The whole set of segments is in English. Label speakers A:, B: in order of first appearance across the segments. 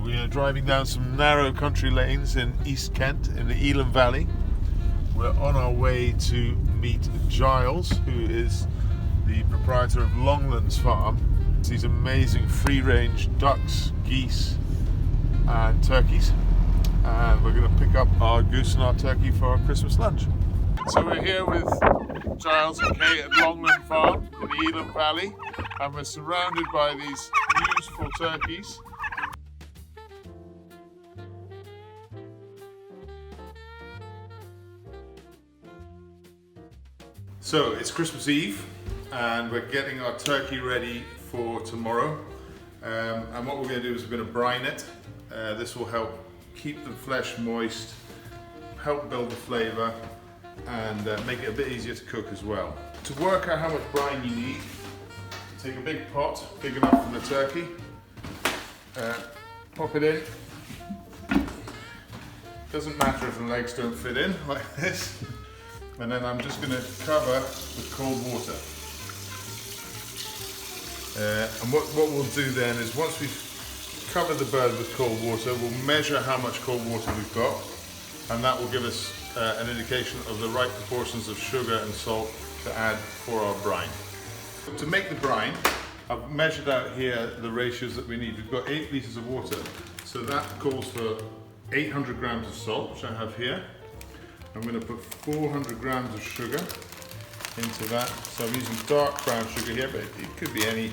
A: we are driving down some narrow country lanes in East Kent in the Elam Valley. We're on our way to meet Giles, who is the proprietor of Longlands Farm. These amazing free-range ducks, geese and turkeys. And we're going to pick up our goose and our turkey for our Christmas lunch. So we're here with Giles and Kay at Longland Farm in the Elam Valley, and we're surrounded by these beautiful turkeys. So it's Christmas Eve and we're getting our turkey ready for tomorrow. And what we're going to do is we're going to brine it. This will help keep the flesh moist, help build the flavour, and make it a bit easier to cook as well. To work out how much brine you need, take a big pot, big enough for the turkey, pop it in. Doesn't matter if the legs don't fit in, like this. And then I'm just going to cover with cold water. And what we'll do then is once we've covered the bird with cold water, we'll measure how much cold water we've got, and that will give us an indication of the right proportions of sugar and salt to add for our brine. To make the brine, I've measured out here the ratios that we need. We've got 8 litres of water, so that calls for 800 grams of salt, which I have here. I'm going to put 400 grams of sugar into that. So I'm using dark brown sugar here, but it could be any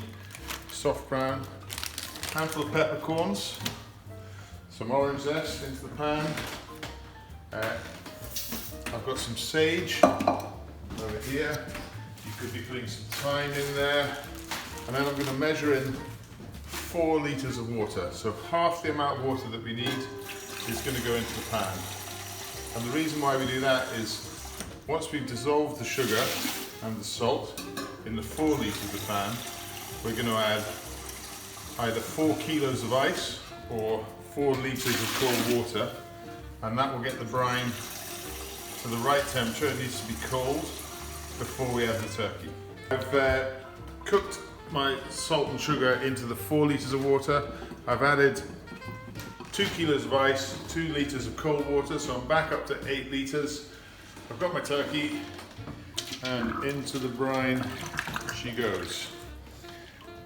A: soft brown. Handful of peppercorns, some orange zest into the pan. I've got some sage over here. You could be putting some thyme in there. And then I'm going to measure in 4 litres of water. So half the amount of water that we need is going to go into the pan. And the reason why we do that is once we've dissolved the sugar and the salt in the 4 litres of the pan, we're going to add either 4 kilos of ice or 4 litres of cold water, and that will get the brine to the right temperature. It needs to be cold before we add the turkey. I've cooked my salt and sugar into the 4 litres of water. I've added 2 kilos of ice, 2 litres of cold water, so I'm back up to 8 litres. I've got my turkey, and into the brine she goes.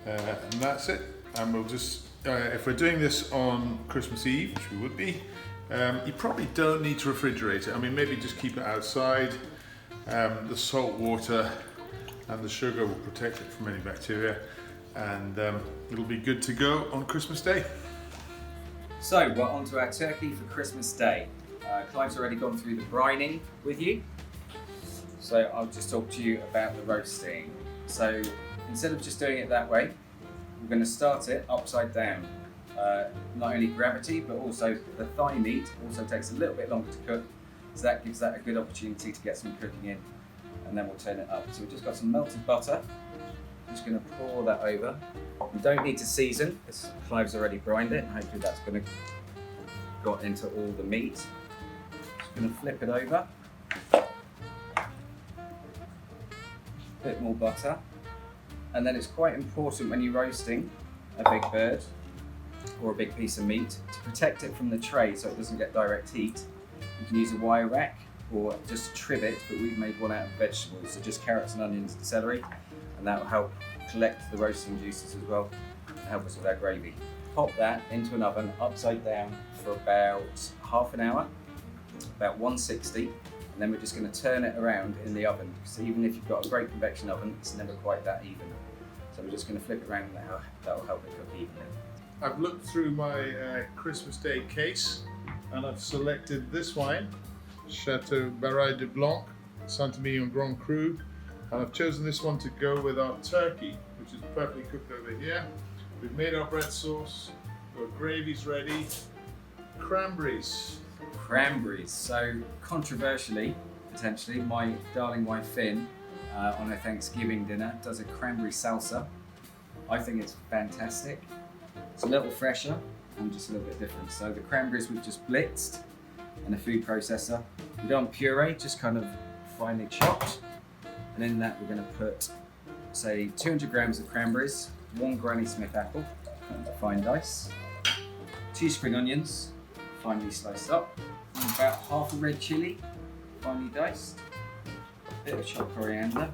A: And that's it. And we'll just, if we're doing this on Christmas Eve, which we would be, you probably don't need to refrigerate it. I mean, maybe just keep it outside. The salt water and the sugar will protect it from any bacteria, and it'll be good to go on Christmas Day.
B: So we're on to our turkey for Christmas Day. Clive's already gone through the brining with you, so I'll just talk to you about the roasting. So instead of just doing it that way, we're going to start it upside down. Not only gravity, but also the thigh meat also takes a little bit longer to cook, so that gives that a good opportunity to get some cooking in, and then we'll turn it up. So we've just got some melted butter. I'm just going to pour that over. You don't need to season, because Clive's already brined it, and hopefully that's going to got into all the meat. Just going to flip it over. Bit more butter. And then it's quite important when you're roasting a big bird or a big piece of meat to protect it from the tray so it doesn't get direct heat. You can use a wire rack or just a trivet, but we've made one out of vegetables, so just carrots and onions and celery, and that will help collect the roasting juices as well and help us with our gravy. Pop that into an oven upside down for about half an hour, about 160, and then we're just going to turn it around in the oven, because even if you've got a great convection oven, it's never quite that even. So we're just going to flip it around, and that will help it cook evenly.
A: I've looked through my Christmas Day case, and I've selected this wine, Chateau Barraille de Blanc, Saint-Emilion Grand Cru, and I've chosen this one to go with our turkey, which is perfectly cooked over here. We've made our bread sauce, our gravy's ready, cranberries.
B: Cranberries. So controversially, potentially, my darling wife Finn, on her Thanksgiving dinner, does a cranberry salsa. I think it's fantastic. It's a little fresher and just a little bit different. So the cranberries we've just blitzed in a food processor. We don't puree, just kind of finely chopped. And in that we're going to put, say, 200 grams of cranberries, 1 Granny Smith apple, fine dice, 2 spring onions, finely sliced up, and about half a red chilli, finely diced, a bit of chopped coriander.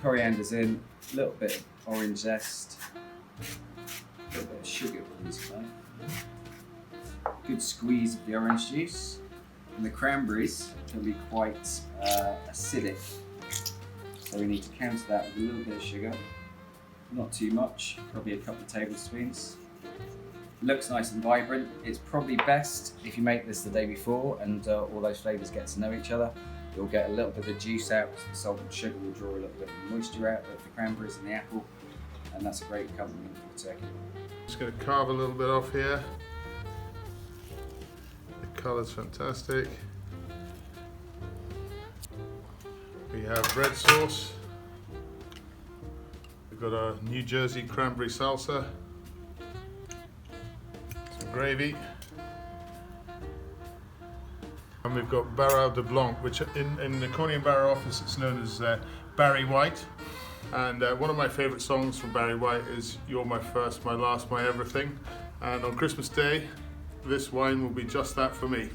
B: Coriander's in, a little bit of orange zest, a little bit of sugar for these guys. Good squeeze of the orange juice, and the cranberries can be quite acidic, so we need to counter that with a little bit of sugar, not too much, probably a couple of tablespoons. Looks nice and vibrant. It's probably best if you make this the day before and all those flavours get to know each other. You'll get a little bit of juice out, because the salt and sugar will draw a little bit of moisture out of the cranberries and the apple, and that's a great accompaniment for the turkey.
A: Just going to carve a little bit off here. The colour's fantastic. We have red sauce. We've got our New Jersey Cranberry Salsa. Some gravy. And we've got Barrel de Blanc, which in the Corny and Barrow office it's known as Barry White. And one of my favourite songs from Barry White is You're My First, My Last, My Everything. And on Christmas Day, this wine will be just that for me.